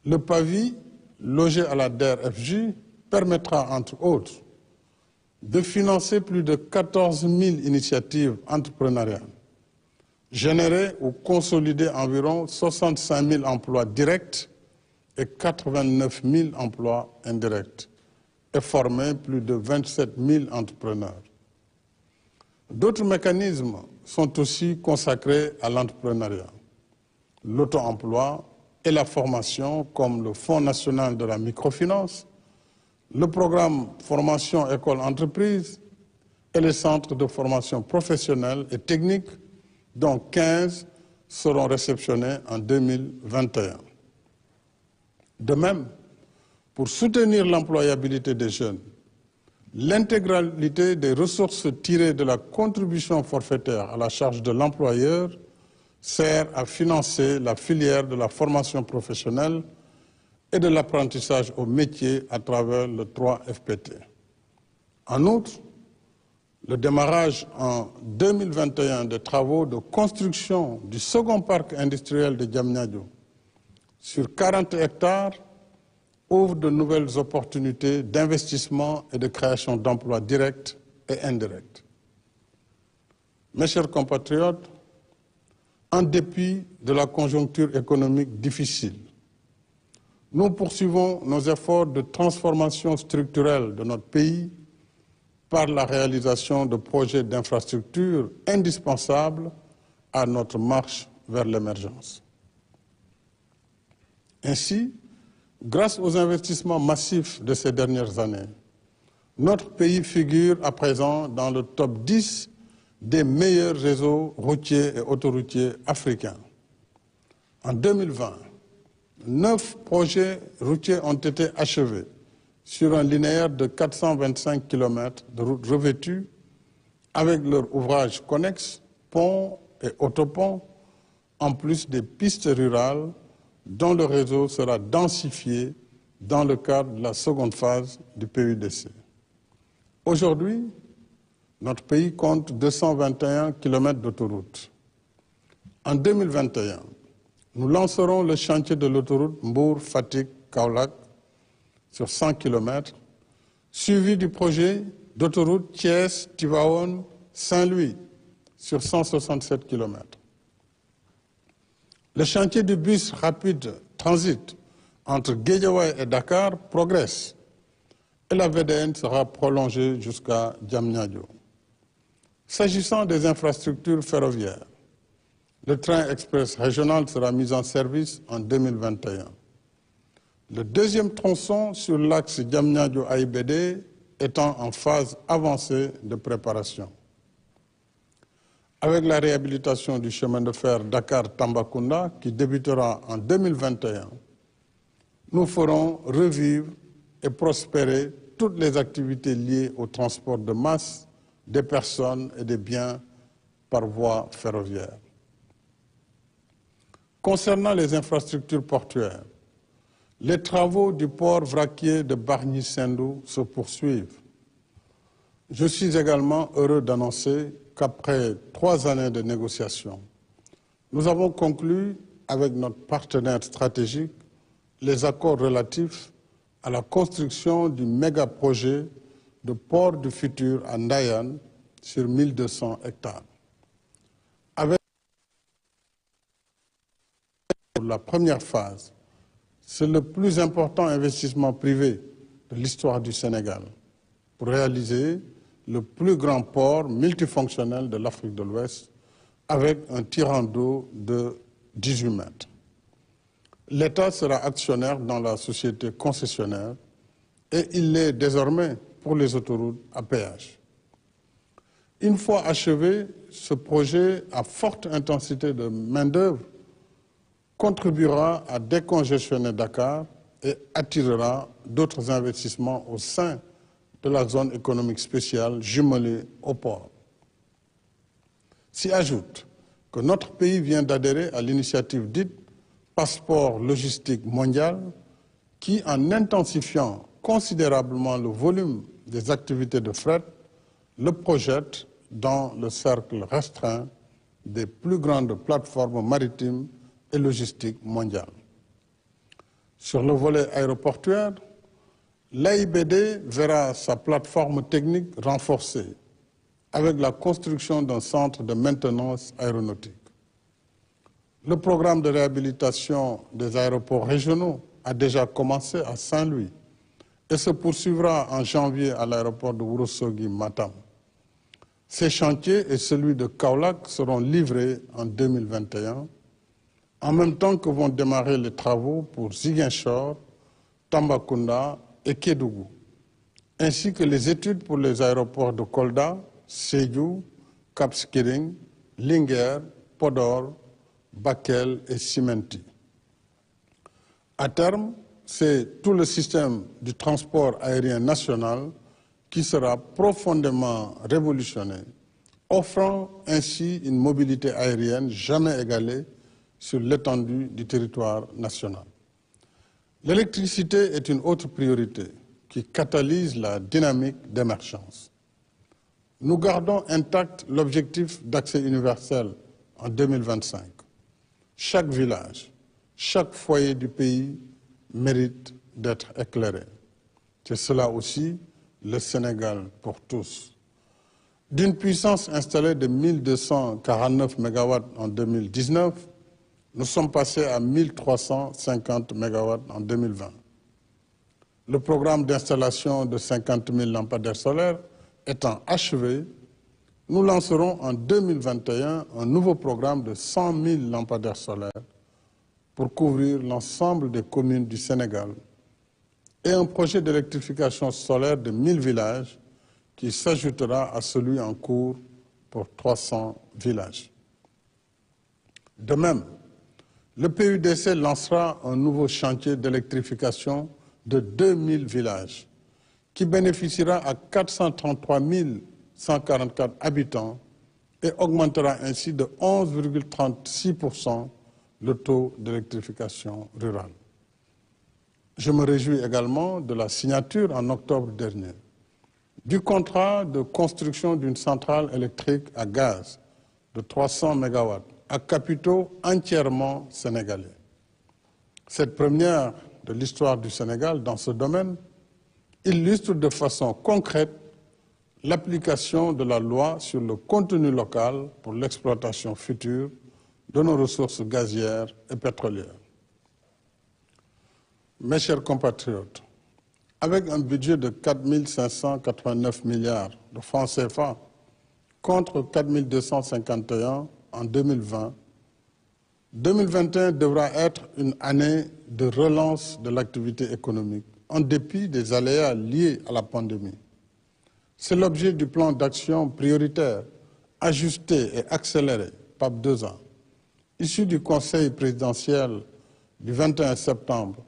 Le PAVI, logé à la DER/FJ, permettra, entre autres, de financer plus de 14 000 initiatives entrepreneuriales, générer ou consolider environ 65 000 emplois directs et 89 000 emplois indirects, et former plus de 27 000 entrepreneurs. D'autres mécanismes sont aussi consacrés à l'entrepreneuriat, l'auto-emploi et la formation, comme le Fonds national de la microfinance, le programme Formation École Entreprise et les centres de formation professionnelle et technique, dont 15 seront réceptionnés en 2021. De même, pour soutenir l'employabilité des jeunes, l'intégralité des ressources tirées de la contribution forfaitaire à la charge de l'employeur sert à financer la filière de la formation professionnelle et de l'apprentissage au métier à travers le 3FPT. En outre, le démarrage en 2021 des travaux de construction du second parc industriel de Diamniadio sur 40 hectares ouvre de nouvelles opportunités d'investissement et de création d'emplois directs et indirects. Mes chers compatriotes, en dépit de la conjoncture économique difficile, nous poursuivons nos efforts de transformation structurelle de notre pays par la réalisation de projets d'infrastructures indispensables à notre marche vers l'émergence. Ainsi, grâce aux investissements massifs de ces dernières années, notre pays figure à présent dans le top 10 des meilleurs réseaux routiers et autoroutiers africains. En 2020, 9 projets routiers ont été achevés sur un linéaire de 425 km de routes revêtues avec leurs ouvrages connexes, ponts et autoponts, en plus des pistes rurales dont le réseau sera densifié dans le cadre de la seconde phase du PUDC. Aujourd'hui, notre pays compte 221 km d'autoroutes. En 2021, nous lancerons le chantier de l'autoroute Mbour-Fatick-Kaolack sur 100 km, suivi du projet d'autoroute Thiès-Tivaouane-Saint-Louis sur 167 km. Le chantier du bus rapide transit entre Guédiawaye et Dakar progresse et la VDN sera prolongée jusqu'à Diamniadio. S'agissant des infrastructures ferroviaires, le train express régional sera mis en service en 2021. Le deuxième tronçon sur l'axe Diamniadio-AIBD étant en phase avancée de préparation. Avec la réhabilitation du chemin de fer Dakar-Tambacounda qui débutera en 2021, nous ferons revivre et prospérer toutes les activités liées au transport de masse des personnes et des biens par voie ferroviaire. Concernant les infrastructures portuaires, les travaux du port vraquier de Bargny-Sendou se poursuivent. Je suis également heureux d'annoncer qu'après 3 années de négociations, nous avons conclu avec notre partenaire stratégique les accords relatifs à la construction du méga-projet de port du futur à Ndayane sur 1200 hectares. Avec la première phase, c'est le plus important investissement privé de l'histoire du Sénégal pour réaliser le plus grand port multifonctionnel de l'Afrique de l'Ouest avec un tirant d'eau de 18 mètres. L'État sera actionnaire dans la société concessionnaire et il l'est désormais pour les autoroutes à péage. Une fois achevé, ce projet à forte intensité de main-d'œuvre contribuera à décongestionner Dakar et attirera d'autres investissements au sein de la zone économique spéciale jumelée au port. S'y ajoute que notre pays vient d'adhérer à l'initiative dite Passeport logistique mondial qui, en intensifiant considérablement le volume des activités de fret, le projette dans le cercle restreint des plus grandes plateformes maritimes et logistiques mondiales. Sur le volet aéroportuaire, l'AIBD verra sa plateforme technique renforcée avec la construction d'un centre de maintenance aéronautique. Le programme de réhabilitation des aéroports régionaux a déjà commencé à Saint-Louis et se poursuivra en janvier à l'aéroport de Ourossogui-Matam. Ces chantiers et celui de Kaolack seront livrés en 2021, en même temps que vont démarrer les travaux pour Ziguinchor, Tambacounda et Kédougou, ainsi que les études pour les aéroports de Kolda, Sédhiou, Cap Skirring, Linguère, Podor, Bakel et Simenti. À terme, c'est tout le système du transport aérien national qui sera profondément révolutionné, offrant ainsi une mobilité aérienne jamais égalée sur l'étendue du territoire national. L'électricité est une autre priorité qui catalyse la dynamique d'émergence. Nous gardons intact l'objectif d'accès universel en 2025. Chaque village, chaque foyer du pays mérite d'être éclairé. C'est cela aussi le Sénégal pour tous. D'une puissance installée de 1249 MW en 2019, nous sommes passés à 1350 MW en 2020. Le programme d'installation de 50 000 lampadaires solaires étant achevé, nous lancerons en 2021 un nouveau programme de 100 000 lampadaires solaires pour couvrir l'ensemble des communes du Sénégal et un projet d'électrification solaire de 1000 villages qui s'ajoutera à celui en cours pour 300 villages. De même, le PUDC lancera un nouveau chantier d'électrification de 2000 villages qui bénéficiera à 433 144 habitants et augmentera ainsi de 11,36% le taux d'électrification rurale. Je me réjouis également de la signature en octobre dernier du contrat de construction d'une centrale électrique à gaz de 300 MW à capitaux entièrement sénégalais. Cette première de l'histoire du Sénégal dans ce domaine illustre de façon concrète l'application de la loi sur le contenu local pour l'exploitation future de nos ressources gazières et pétrolières. Mes chers compatriotes, avec un budget de 4 589 milliards de francs CFA contre 4 251 en 2020, 2021 devra être une année de relance de l'activité économique, en dépit des aléas liés à la pandémie. C'est l'objet du plan d'action prioritaire, ajusté et accéléré, PAP 2A, issu du Conseil présidentiel du 21 septembre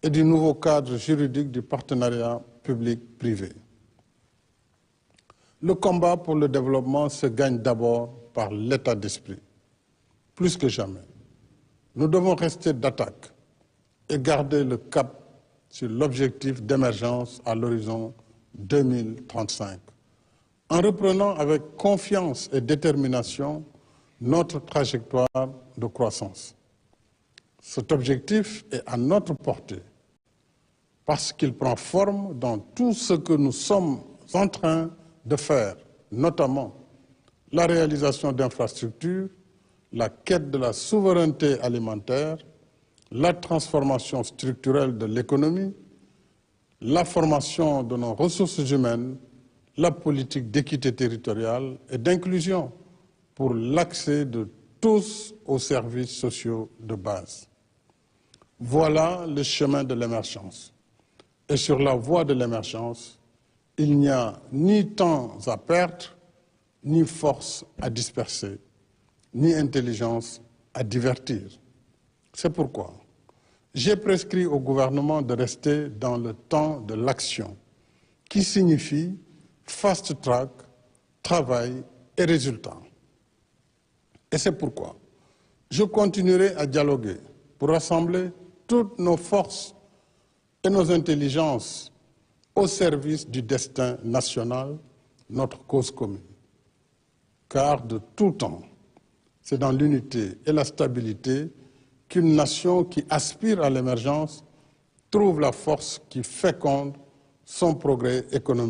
et du nouveau cadre juridique du partenariat public-privé. Le combat pour le développement se gagne d'abord par l'état d'esprit. Plus que jamais, nous devons rester d'attaque et garder le cap sur l'objectif d'émergence à l'horizon 2035, en reprenant avec confiance et détermination notre trajectoire de croissance. Cet objectif est à notre portée parce qu'il prend forme dans tout ce que nous sommes en train de faire, notamment la réalisation d'infrastructures, la quête de la souveraineté alimentaire, la transformation structurelle de l'économie, la formation de nos ressources humaines, la politique d'équité territoriale et d'inclusion pour l'accès de tous aux services sociaux de base. Voilà le chemin de l'émergence. Et sur la voie de l'émergence, il n'y a ni temps à perdre, ni force à disperser, ni intelligence à divertir. C'est pourquoi j'ai prescrit au gouvernement de rester dans le temps de l'action, qui signifie fast track, travail et résultat. Et c'est pourquoi je continuerai à dialoguer pour rassembler toutes nos forces et nos intelligences au service du destin national, notre cause commune. Car de tout temps, c'est dans l'unité et la stabilité qu'une nation qui aspire à l'émergence trouve la force qui féconde son progrès économique.